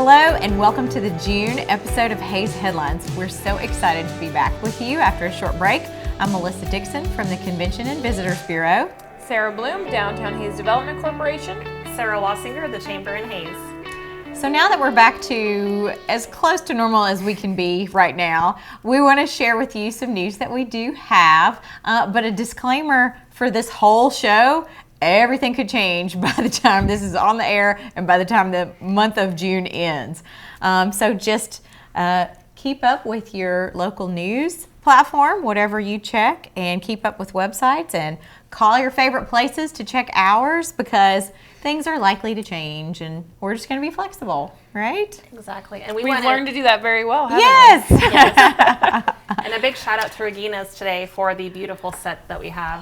Hello and welcome to the June episode of Hayes Headlines. We're so excited to be back with you after a short break. I'm Melissa Dixon from the Convention and Visitors Bureau. Sara Bloom, Downtown Hayes Development Corporation. Sara Wasinger, the Chamber in Hayes. So now that we're back to as close to normal as we can be right now, we want to share with you some news that we do have, but a disclaimer for this whole show. Everything could change by the time this is on the air and by the time the month of June ends. So just keep up with your local news platform, whatever you check, and keep up with websites and call your favorite places to check hours because things are likely to change and we're just going to be flexible, right? Exactly. And We've learned to do that very well, haven't Yes! we? Yes. And a big shout out to Regina's today for the beautiful set that we have.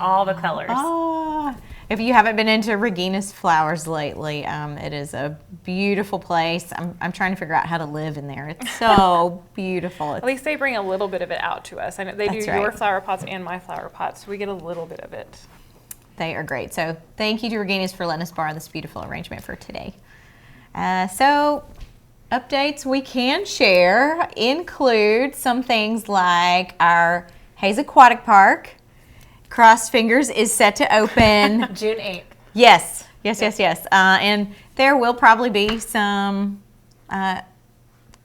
All the colors. Oh, if you haven't been into Regina's Flowers lately, it is a beautiful place. I'm trying to figure out how to live in there. It's so beautiful. At least they bring a little bit of it out to us. I know they do That's right. your flower pots and my flower pots. We get a little bit of it. They are great. So thank you to Regina's for letting us borrow this beautiful arrangement for today. So updates we can share include some things like our Hayes Aquatic Park. Crossed fingers is set to open June 8th. Yes. And there will probably be some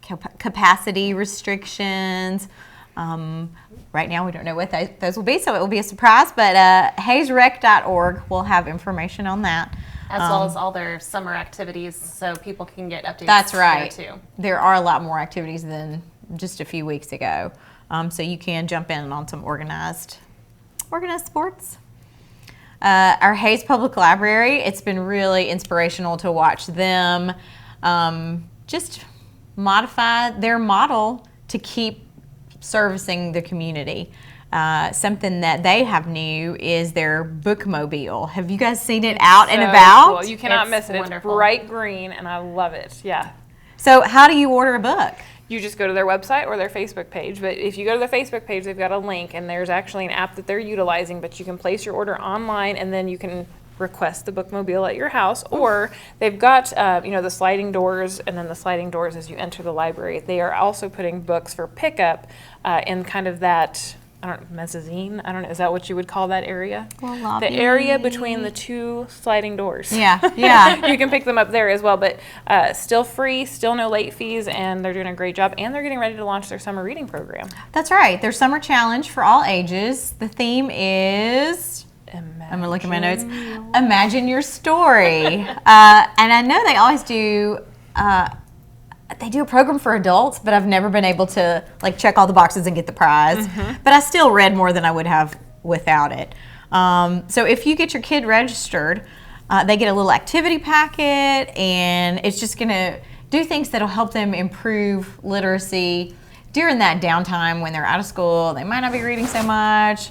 capacity restrictions. Right now we don't know what those will be, so it will be a surprise, but hayesrec.org will have information on that. As well as all their summer activities, so people can get updates. That's right. There too. There are a lot more activities than just a few weeks ago. So you can jump in on some organized sports. Our Hayes Public Library, it's been really inspirational to watch them just modify their model to keep servicing the community. Something that they have new is their bookmobile. Have you guys seen it out and about? Cool. You cannot miss it. Wonderful. It's bright green and I love it. Yeah. So how do you order a book? You just go to their website or their Facebook page. But if you go to their Facebook page, they've got a link, and there's actually an app that they're utilizing. But you can place your order online, and then you can request the bookmobile at your house. Or they've got, the sliding doors, and then the sliding doors as you enter the library. They are also putting books for pickup in kind of that, mezzanine. I don't know. Is that what you would call that area? Well, lobby. The area between the two sliding doors. Yeah. You can pick them up there as well, but still free, still no late fees, and they're doing a great job. And they're getting ready to launch their summer reading program. That's right. Their summer challenge for all ages. The theme is, I'm going to look at my notes, Imagine Your Story. And I know they always do, they do a program for adults, but I've never been able to check all the boxes and get the prize. Mm-hmm. But I still read more than I would have without it. So if you get your kid registered, they get a little activity packet, and it's just going to do things that'll help them improve literacy during that downtime when they're out of school. They might not be reading so much.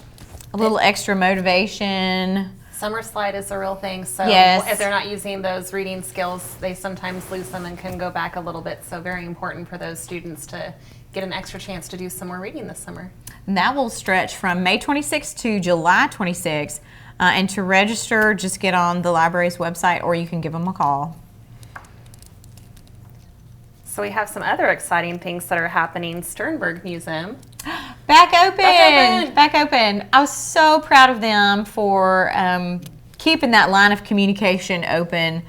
A little extra motivation. Summer slide is a real thing, so yes. If they're not using those reading skills, they sometimes lose them and can go back a little bit. So very important for those students to get an extra chance to do some more reading this summer. And that will stretch from May 26th to July 26th. And to register, just get on the library's website or you can give them a call. So we have some other exciting things that are happening. Sternberg Museum. Back open. I was so proud of them for keeping that line of communication open.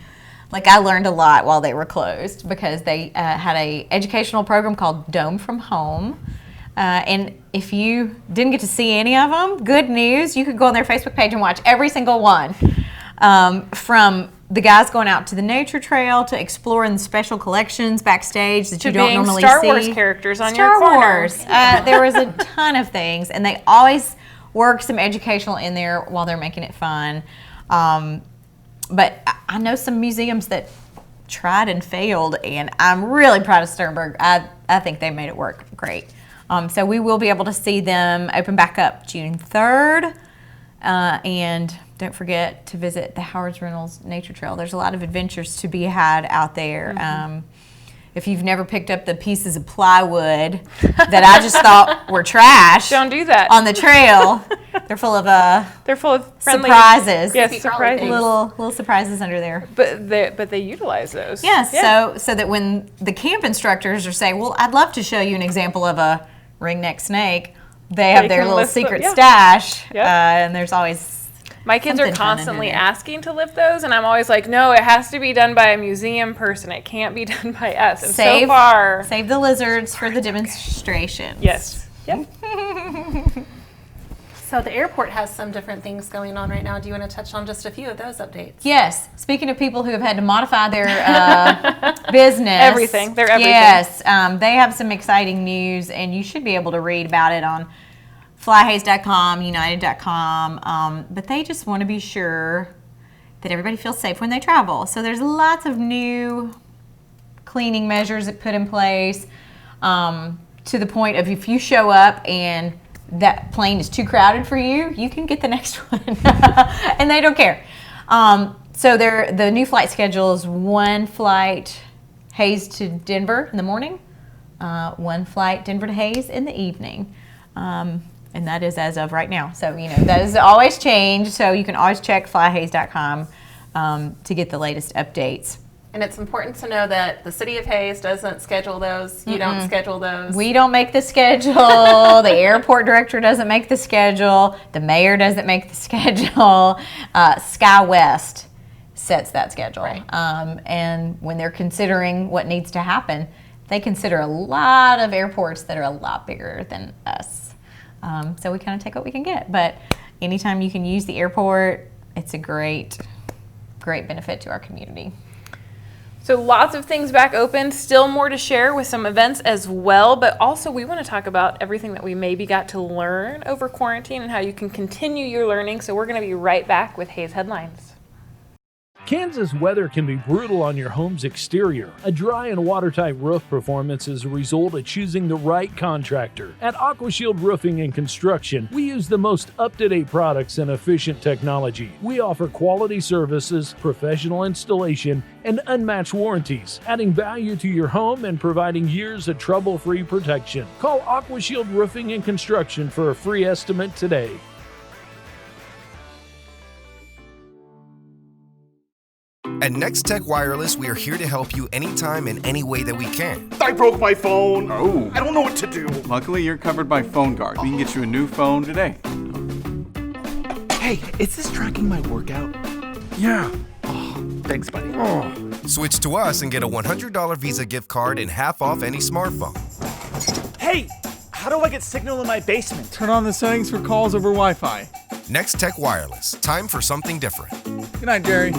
I learned a lot while they were closed because they had an educational program called Dome from Home. And if you didn't get to see any of them, good news, you could go on their Facebook page and watch every single one. From the guys going out to the nature trail to exploring the special collections backstage that you don't normally see. Star Wars characters on your corner. Star Wars. There was a ton of things, and they always work some educational in there while they're making it fun. But I know some museums that tried and failed, and I'm really proud of Sternberg. I think they made it work great. So we will be able to see them open back up June 3rd. And don't forget to visit the Howard Reynolds Nature Trail. There's a lot of adventures to be had out there. Mm-hmm. if you've never picked up the pieces of plywood that I just thought were trash Don't do that. on the trail, they're full of friendly surprises. Yes, surprises. Little surprises under there. But they utilize those. Yes, so that when the camp instructors are saying, well, I'd love to show you an example of a ringneck snake, they have their little secret stash, and there's always my kids are constantly asking to lift those, and I'm always like, no, it has to be done by a museum person. It can't be done by us. And so far, save the lizards for the demonstrations. Yes. Yep. So the airport has some different things going on right now. Do you want to touch on just a few of those updates? Yes. Speaking of people who have had to modify their business. Everything. They're everything. Yes. They have some exciting news, and you should be able to read about it on flyhaze.com, united.com, but they just want to be sure that everybody feels safe when they travel. So there's lots of new cleaning measures that put in place, to the point of if you show up and that plane is too crowded for you, you can get the next one, and they don't care. So the new flight schedule is 1 flight Hayes to Denver in the morning, 1 flight Denver to Hayes in the evening. And that is as of right now. So, that is always changed. So you can always check flyhaze.com to get the latest updates. And it's important to know that the city of Hayes doesn't schedule those. You don't schedule those. We don't make the schedule. The airport director doesn't make the schedule. The mayor doesn't make the schedule. SkyWest sets that schedule. Right. And when they're considering what needs to happen, they consider a lot of airports that are a lot bigger than us. So we kind of take what we can get. But anytime you can use the airport, it's a great benefit to our community. So lots of things back open, still more to share with some events as well, but also we want to talk about everything that we maybe got to learn over quarantine and how you can continue your learning. So we're going to be right back with Hayes Headlines. Kansas weather can be brutal on your home's exterior. A dry and watertight roof performance is a result of choosing the right contractor. At AquaShield Roofing and Construction, we use the most up-to-date products and efficient technology. We offer quality services, professional installation, and unmatched warranties, adding value to your home and providing years of trouble-free protection. Call AquaShield Roofing and Construction for a free estimate today. At Nex-Tech Wireless, we are here to help you anytime in any way that we can. I broke my phone. Oh. I don't know what to do. Luckily, you're covered by PhoneGuard. We can get you a new phone today. Hey, is this tracking my workout? Yeah. Oh, thanks, buddy. Oh. Switch to us and get a $100 Visa gift card and half off any smartphone. Hey, how do I get signal in my basement? Turn on the settings for calls over Wi-Fi. Nex-Tech Wireless. Time for something different. Good night, Jerry.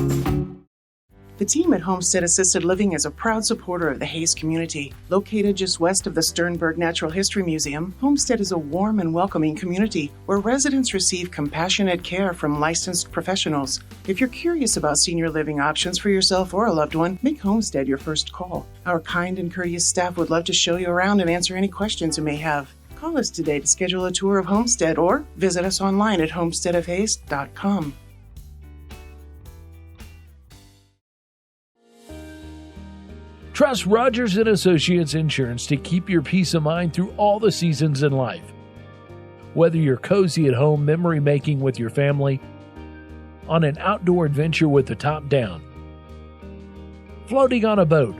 The team at Homestead Assisted Living is a proud supporter of the Hayes community. Located just west of the Sternberg Natural History Museum, Homestead is a warm and welcoming community where residents receive compassionate care from licensed professionals. If you're curious about senior living options for yourself or a loved one, make Homestead your first call. Our kind and courteous staff would love to show you around and answer any questions you may have. Call us today to schedule a tour of Homestead or visit us online at homesteadofhayes.com. Trust Rogers & Associates Insurance to keep your peace of mind through all the seasons in life. Whether you're cozy at home memory making with your family, on an outdoor adventure with the top down, floating on a boat,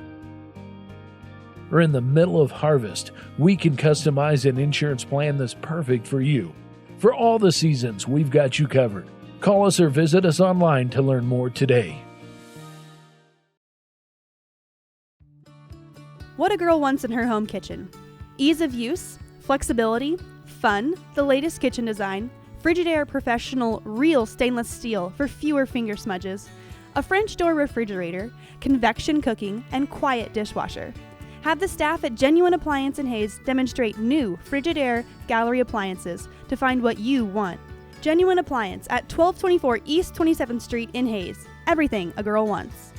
or in the middle of harvest, we can customize an insurance plan that's perfect for you. For all the seasons, we've got you covered. Call us or visit us online to learn more today. What a girl wants in her home kitchen. Ease of use, flexibility, fun, the latest kitchen design, Frigidaire Professional Real Stainless Steel for fewer finger smudges, a French door refrigerator, convection cooking, and quiet dishwasher. Have the staff at Genuine Appliance in Hayes demonstrate new Frigidaire Gallery appliances to find what you want. Genuine Appliance at 1224 East 27th Street in Hayes. Everything a girl wants.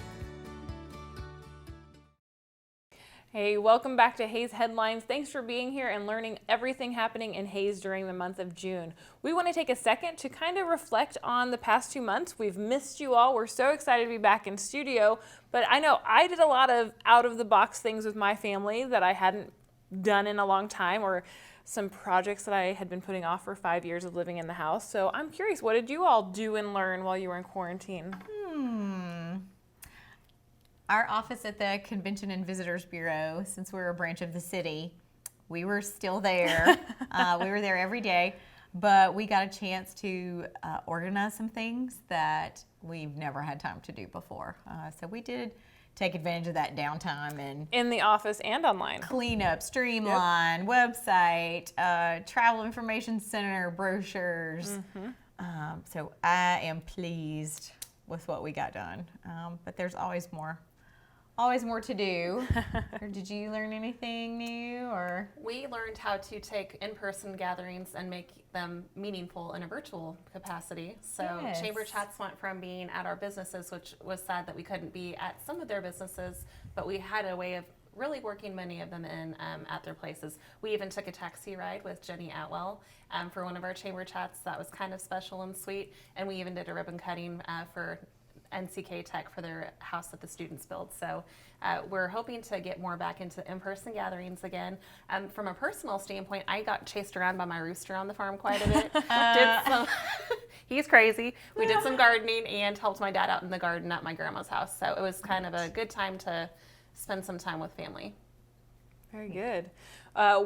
Hey, welcome back to Hayes Headlines. Thanks for being here and learning everything happening in Hayes during the month of June. We want to take a second to kind of reflect on the past 2 months. We've missed you all. We're so excited to be back in studio, but I know I did a lot of out-of-the-box things with my family that I hadn't done in a long time, or some projects that I had been putting off for 5 years of living in the house. So I'm curious, what did you all do and learn while you were in quarantine? Our office at the Convention and Visitors Bureau, since we're a branch of the city, we were still there. We were there every day, but we got a chance to organize some things that we've never had time to do before. So we did take advantage of that downtime and In the office and online. clean up, streamline, website, travel information center, brochures. So I am pleased with what we got done, but there's always more to do. Or did you learn anything new? Or We learned how to take in-person gatherings and make them meaningful in a virtual capacity. So Yes. Chamber Chats went from being at our businesses, which was sad that we couldn't be at some of their businesses, but we had a way of really working many of them in at their places. We even took a taxi ride with Jenny Atwell for one of our Chamber Chats. That was kind of special and sweet. And we even did a ribbon cutting for NCK Tech for their house that the students build. So we're hoping to get more back into in-person gatherings again. From a personal standpoint, I got chased around by my rooster on the farm quite a bit. He's crazy. We did some gardening and helped my dad out in the garden at my grandma's house. So it was kind of a good time to spend some time with family. Very good.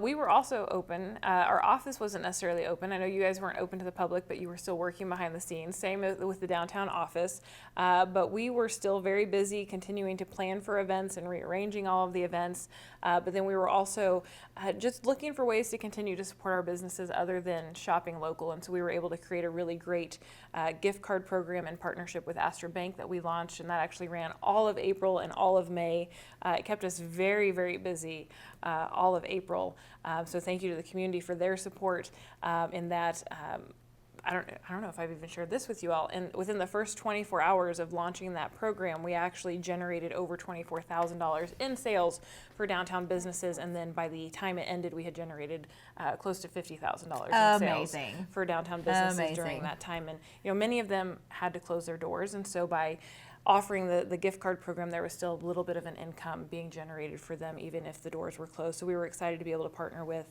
We were also open. Our office wasn't necessarily open. I know you guys weren't open to the public, but you were still working behind the scenes. Same with the downtown office. But we were still very busy continuing to plan for events and rearranging all of the events. But then we were also just looking for ways to continue to support our businesses other than shopping local. And so we were able to create a really great gift card program in partnership with Astra Bank that we launched, and that actually ran all of April and all of May. It kept us very, very busy all of April. So thank you to the community for their support in that. I don't know if I've even shared this with you all. And within the first 24 hours of launching that program, we actually generated over $24,000 in sales for downtown businesses. And then by the time it ended, we had generated close to $50,000 in sales for downtown businesses during that time. And many of them had to close their doors, and so by offering the gift card program, there was still a little bit of an income being generated for them, even if the doors were closed. So we were excited to be able to partner with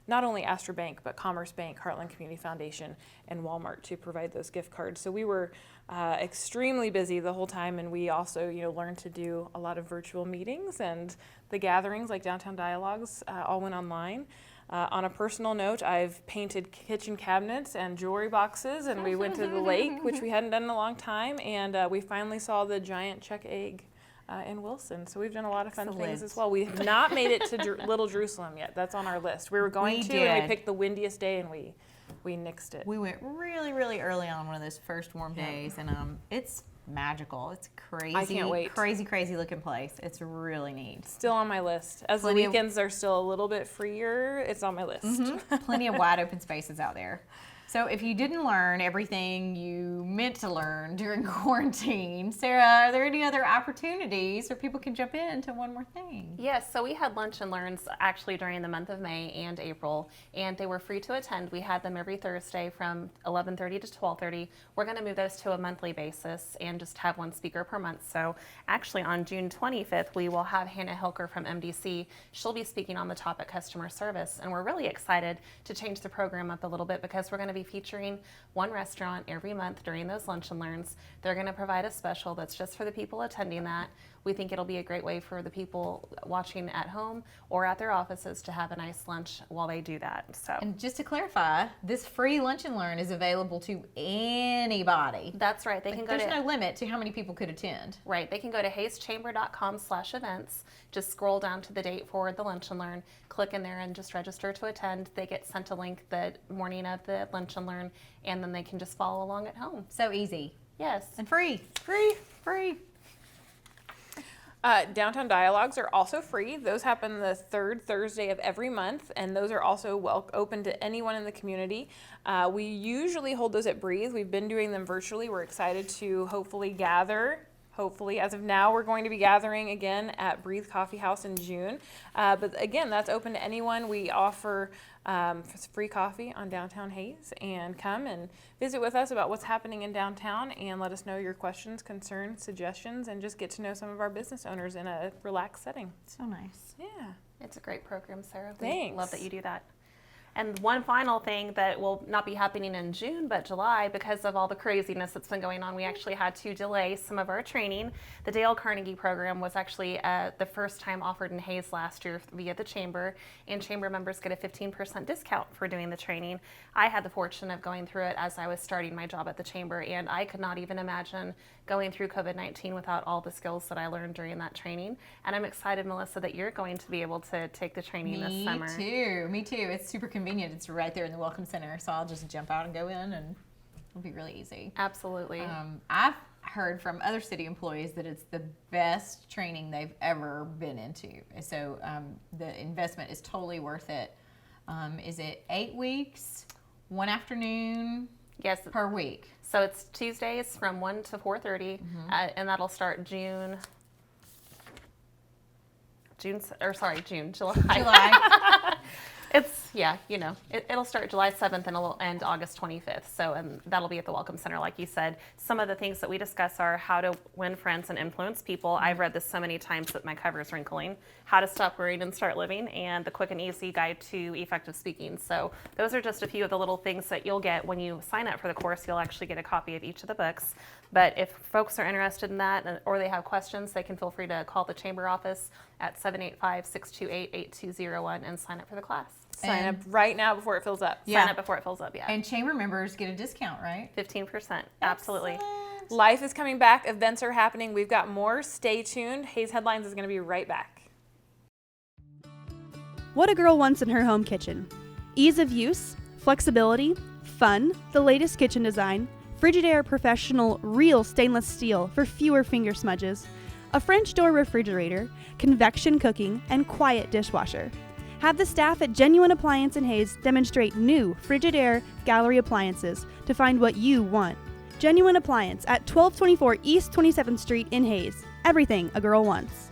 not only Astra Bank, but Commerce Bank, Heartland Community Foundation, and Walmart to provide those gift cards. So we were extremely busy the whole time, and we also, learned to do a lot of virtual meetings, and the gatherings like Downtown Dialogues all went online. On a personal note, I've painted kitchen cabinets and jewelry boxes, and we went to the lake, which we hadn't done in a long time, and we finally saw the giant check egg in Wilson. So we've done a lot of fun things as well. We have not made it to Little Jerusalem yet. That's on our list. We were going and we picked the windiest day, and we nixed it. We went really, really early on one of those first warm days, and it's magical. It's crazy. I can't wait. Crazy looking place. It's really neat. Still on my list. As the weekends are still a little bit freer, it's on my list. Plenty of wide open spaces out there. So if you didn't learn everything you meant to learn during quarantine, Sarah, are there any other opportunities where people can jump into one more thing? Yes, so we had lunch and learns actually during the month of May and April, and they were free to attend. We had them every Thursday from 11:30 to 12:30. We're going to move those to a monthly basis and just have one speaker per month. So actually on June 25th, we will have Hannah Hilker from MDC. She'll be speaking on the topic customer service, and we're really excited to change the program up a little bit because we're going to be featuring one restaurant every month during those lunch and learns. They're going to provide a special that's just for the people attending that. We think it'll be a great way for the people watching at home or at their offices to have a nice lunch while they do that. So, and just to clarify, this free lunch and learn is available to anybody. That's right. There's no limit to how many people could attend. Right. They can go to hayeschamber.com/events. Just scroll down to the date for the lunch and learn, click in there and just register to attend. They get sent a link the morning of the lunch and learn, and then they can just follow along at home. So easy. Yes. And free. Downtown Dialogues are also free. Those happen the third Thursday of every month, and those are also open to anyone in the community. We usually hold those at Breathe. We've been doing them virtually. We're excited to hopefully gather hopefully. As of now, we're going to be gathering again at Breathe Coffee House in June. But again, that's open to anyone. We offer free coffee on downtown Hayes, and come and visit with us about what's happening in downtown and let us know your questions, concerns, suggestions, and just get to know some of our business owners in a relaxed setting. So nice. Yeah. It's a great program, Sarah. Thanks. We love that you do that. And one final thing that will not be happening in June, but July, because of all the craziness that's been going on, we actually had to delay some of our training. The Dale Carnegie program was actually the first time offered in Hayes last year via the Chamber, and Chamber members get a 15% discount for doing the training. I had the fortune of going through it as I was starting my job at the Chamber, and I could not even imagine going through COVID-19 without all the skills that I learned during that training. And I'm excited, Melissa, that you're going to be able to take the training this summer. Me too. It's super convenient. It's right there in the Welcome Center, so I'll just jump out and go in, and it'll be really easy. Absolutely. I've heard from other city employees that it's the best training they've ever been into. So the investment is totally worth it. Is it 8 weeks, one afternoon? Yes. Per week. So it's Tuesdays from 1 to 4:30, and that'll start July. It's, it'll start July 7th and it'll end August 25th. So, and that'll be at the Welcome Center, like you said. Some of the things that we discuss are how to win friends and influence people. I've read this so many times that my cover is wrinkling. How to stop worrying and start living, and the quick and easy guide to effective speaking. So those are just a few of the little things that you'll get when you sign up for the course. You'll actually get a copy of each of the books. But if folks are interested in that, or they have questions, they can feel free to call the Chamber office at 785-628-8201 and sign up for the class. Sign up right now before it fills up. Sign up before it fills up, yeah. And Chamber members get a discount, right? 15%, absolutely. Excellent. Life is coming back. Events are happening. We've got more. Stay tuned. Hayes Headlines is going to be right back. What a girl wants in her home kitchen. Ease of use, flexibility, fun, the latest kitchen design, Frigidaire Professional Real Stainless Steel for fewer finger smudges, a French door refrigerator, convection cooking, and quiet dishwasher. Have the staff at Genuine Appliance in Hayes demonstrate new Frigidaire gallery appliances to find what you want. Genuine Appliance at 1224 East 27th Street in Hayes. Everything a girl wants.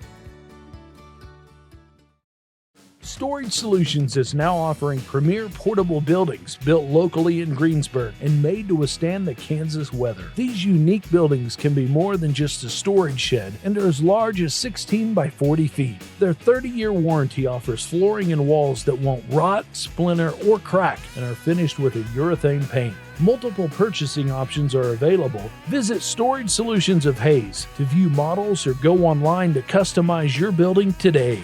Storage Solutions is now offering premier portable buildings built locally in Greensburg and made to withstand the Kansas weather. These unique buildings can be more than just a storage shed and are as large as 16 by 40 feet. Their 30-year warranty offers flooring and walls that won't rot, splinter, or crack and are finished with a urethane paint. Multiple purchasing options are available. Visit Storage Solutions of Hayes to view models or go online to customize your building today.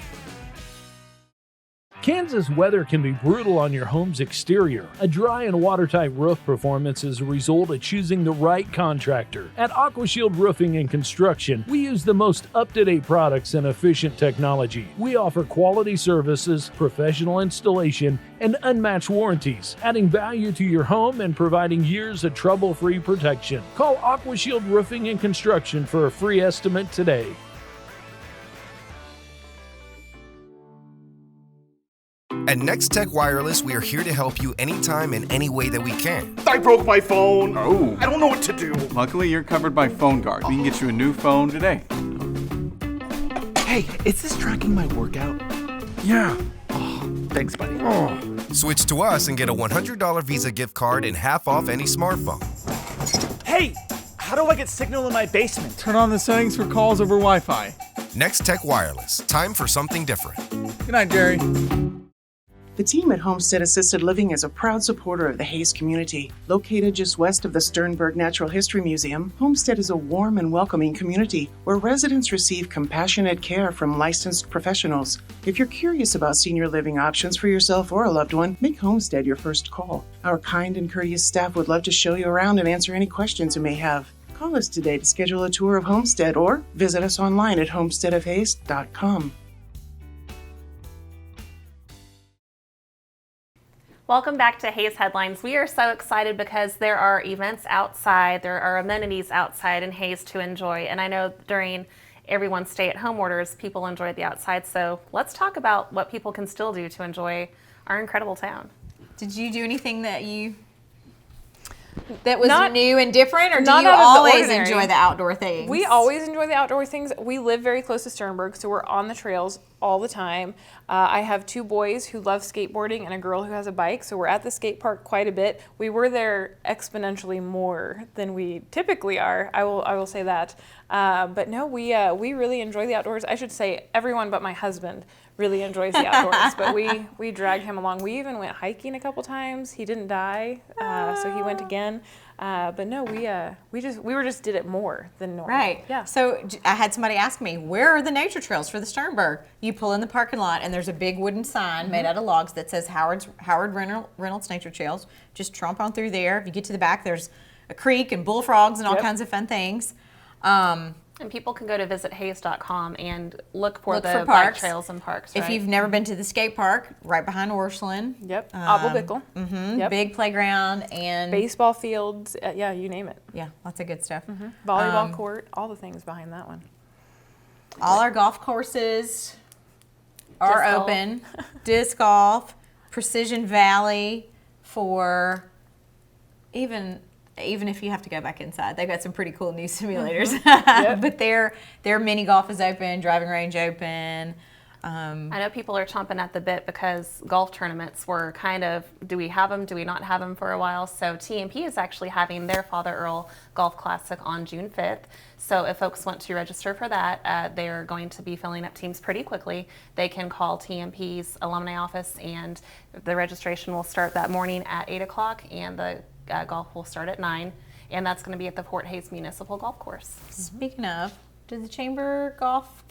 Kansas weather can be brutal on your home's exterior. A dry and watertight roof performance is a result of choosing the right contractor. At AquaShield Roofing and Construction, we use the most up-to-date products and efficient technology. We offer quality services, professional installation, and unmatched warranties, adding value to your home and providing years of trouble-free protection. Call AquaShield Roofing and Construction for a free estimate today. At Nex-Tech Wireless, we are here to help you anytime in any way that we can. I broke my phone. Oh. I don't know what to do. Luckily, you're covered by Phone Guard. We can get you a new phone today. Hey, is this tracking my workout? Yeah. Oh, thanks, buddy. Switch to us and get a $100 Visa gift card and half off any smartphone. Hey, how do I get signal in my basement? Turn on the settings for calls over Wi-Fi. Nex-Tech Wireless. Time for something different. Good night, Jerry. The team at Homestead Assisted Living is a proud supporter of the Hayes community. Located just west of the Sternberg Natural History Museum, Homestead is a warm and welcoming community where residents receive compassionate care from licensed professionals. If you're curious about senior living options for yourself or a loved one, make Homestead your first call. Our kind and courteous staff would love to show you around and answer any questions you may have. Call us today to schedule a tour of Homestead or visit us online at homesteadofhayes.com. Welcome back to Hayes Headlines. We are so excited because there are events outside, there are amenities outside in Hayes to enjoy. And I know during everyone's stay-at-home orders, people enjoy the outside. So let's talk about what people can still do to enjoy our incredible town. Did you do anything that you that was new and different, or do not you out of the always ordinary. enjoy the outdoor things? We always enjoy the outdoor things. We live very close to Sternberg, so we're on the trails all the time. I have 2 boys who love skateboarding and a girl who has a bike, so we're at the skate park quite a bit. We were there exponentially more than we typically are. I will say that. But no, we really enjoy the outdoors. I should say everyone but my husband really enjoys the outdoors, but we drag him along. We even went hiking a couple times. He didn't die, so he went again. But no, we just did it more than normal. Right. Yeah. So I had somebody ask me, where are the nature trails for the Sternberg? You pull in the parking lot, and there's a big wooden sign made out of logs that says Howard Reynolds Nature Trails. Just tromp on through there. If you get to the back, there's a creek and bullfrogs and all kinds of fun things. And people can go to visithays.com and look for Look for the bike parks. trails and parks. If right? you've never been to the skate park, right behind Orscheln. Yep. Abelbickel. Yep. Big playground and Baseball fields. Yeah, you name it. yeah, lots of good stuff. Volleyball court. All the things behind that one. All our golf courses are Disc golf. open. Disc golf, Precision Valley for even if you have to go back inside. They've got some pretty cool new simulators. But their mini golf is open, driving range open. I know people are chomping at the bit because golf tournaments were kind of, do we have them, do we not have them for a while? So TMP is actually having their Father Earl Golf Classic on June 5th. So if folks want to register for that, they're going to be filling up teams pretty quickly. They can call TMP's alumni office, and the registration will start that morning at 8 o'clock, and the golf will start at 9. And that's going to be at the Fort Hays Municipal Golf Course. Speaking of, did the Chamber Golf,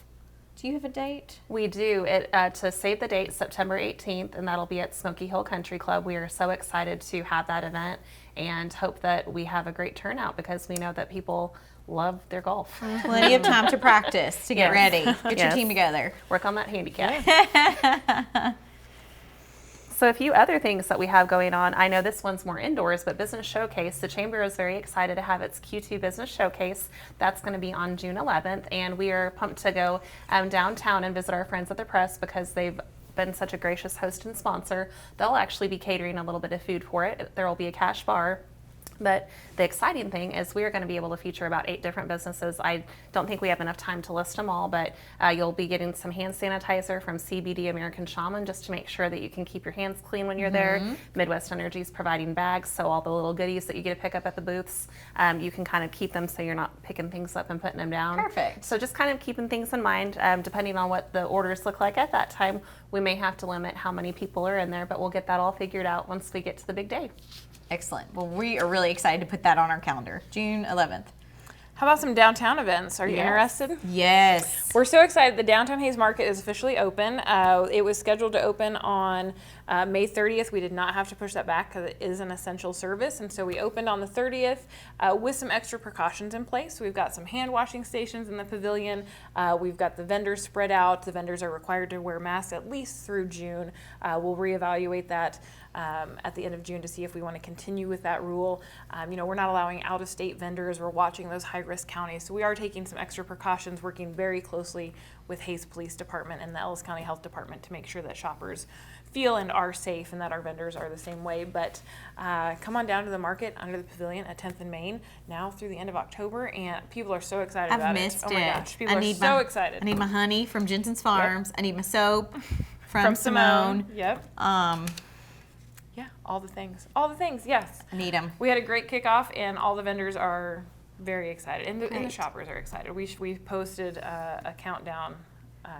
do you have a date? We do. To save the date, September 18th, and that'll be at Smoky Hill Country Club. We are so excited to have that event and hope that we have a great turnout because we know that people love their golf. Plenty of time to practice, to get ready. Get your team together. Work on that handicap. So a few other things that we have going on. I know this one's more indoors, but Business Showcase. The Chamber is very excited to have its Q2 Business Showcase. That's going to be on June 11th, and we are pumped to go downtown and visit our friends at the Press because they've been such a gracious host and sponsor. They'll actually be catering a little bit of food for it. There will be a cash bar. But the exciting thing is we are going to be able to feature about 8 different businesses. I don't think we have enough time to list them all, but you'll be getting some hand sanitizer from CBD American Shaman just to make sure that you can keep your hands clean when you're there. Midwest Energy is providing bags, so all the little goodies that you get to pick up at the booths, you can kind of keep them so you're not picking things up and putting them down. Perfect. So just kind of keeping things in mind, depending on what the orders look like at that time, we may have to limit how many people are in there, but we'll get that all figured out once we get to the big day. Excellent. Well, we are really excited to put that on our calendar, June 11th. How about some downtown events? Are you interested? Yes. We're so excited. The Downtown Hays Market is officially open. It was scheduled to open on May 30th. We did not have to push that back because it is an essential service. And so we opened on the 30th with some extra precautions in place. So we've got some hand washing stations in the pavilion. We've got the vendors spread out. The vendors are required to wear masks at least through June. We'll reevaluate that at the end of June to see if we want to continue with that rule. We're not allowing out-of-state vendors. We're watching those high-risk counties. So we are taking some extra precautions, working very closely with Hays Police Department and the Ellis County Health Department to make sure that shoppers feel and are safe and that our vendors are the same way. But come on down to the market under the pavilion at 10th and Main now through the end of October, and people are so excited about it. I've missed it. Oh my gosh, people are so excited. I need my honey from Jensen's Farms. I need my soap from Simone. Yep. Yeah, all the things. All the things, yes. I need them. We had a great kickoff, and all the vendors are very excited, and the shoppers are excited. We posted a countdown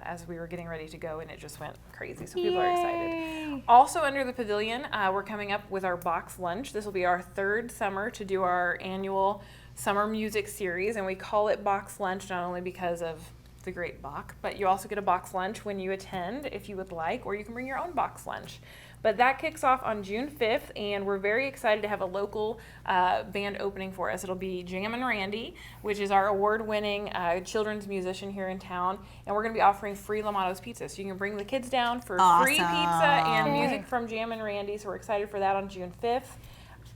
as we were getting ready to go, and it just went crazy, so people are excited. Also under the pavilion, we're coming up with our box lunch. This will be our 3rd summer to do our annual summer music series, and we call it box lunch not only because of the great Bach, but you also get a box lunch when you attend if you would like, or you can bring your own box lunch. But that kicks off on June 5th, and we're very excited to have a local band opening for us. It'll be Jammin' Randy, which is our award-winning children's musician here in town, and we're going to be offering free Lamato's pizza. So you can bring the kids down for free pizza and music from Jammin' Randy, so we're excited for that on June 5th.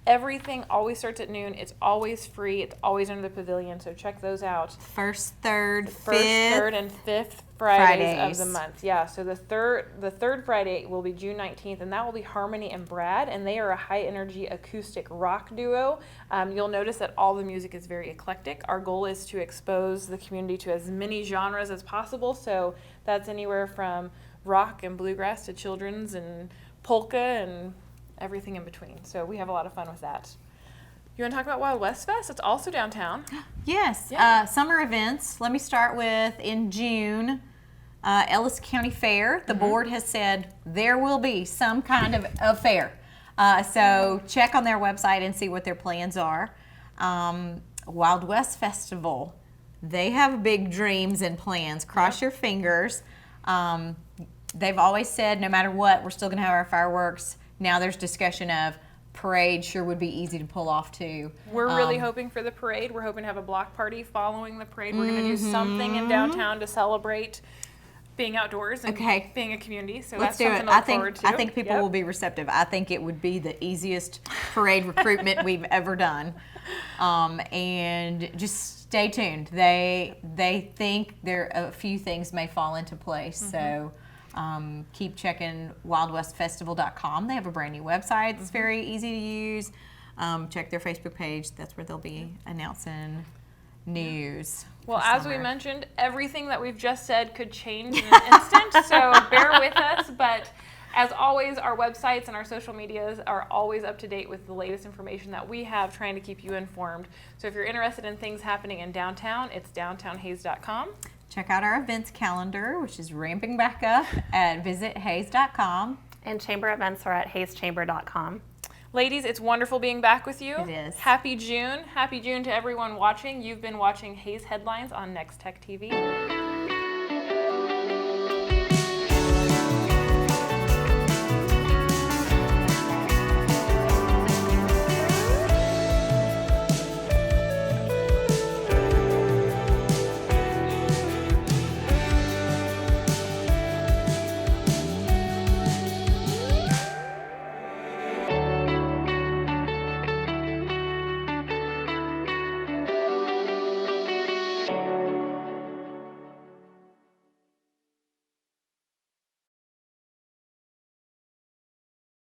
Everything always starts at noon. It's always free. It's always under the pavilion, so check those out. First, third, First, third, and fifth Fridays of the month. Yeah, so the third Friday will be June 19th, and that will be Harmony and Brad, and they are a high-energy acoustic rock duo. You'll notice that all the music is very eclectic. Our goal is to expose the community to as many genres as possible, so that's anywhere from rock and bluegrass to children's and polka and everything in between. So we have a lot of fun with that. You want to talk about Wild West Fest? It's also downtown. Yes. Yeah. Summer events. Let me start with in June, Ellis County Fair. The board has said there will be some kind of fair. So check on their website and see what their plans are. Wild West Festival. They have big dreams and plans. Cross your fingers. They've always said no matter what, we're still going to have our fireworks. Now there's discussion of parade sure would be easy to pull off too. We're really hoping for the parade. We're hoping to have a block party following the parade. We're going to do something in downtown to celebrate being outdoors and being a community. So let's that's do something it. to look forward to. I think people will be receptive. I think it would be the easiest parade recruitment we've ever done. And just stay tuned. They think there a few things may fall into place. So keep checking wildwestfestival.com. They have a brand new website. It's very easy to use. Check their Facebook page. That's where they'll be announcing news. Well, as we mentioned, everything that we've just said could change in an instant, so bear with us. But as always, our websites and our social medias are always up to date with the latest information that we have, trying to keep you informed. So if you're interested in things happening in downtown, it's downtownhays.com. Check out our events calendar, which is ramping back up at visithays.com. And chamber events are at hayschamber.com. Ladies, it's wonderful being back with you. It is. Happy June. Happy June to everyone watching. You've been watching Hayes Headlines on Nex-Tech TV.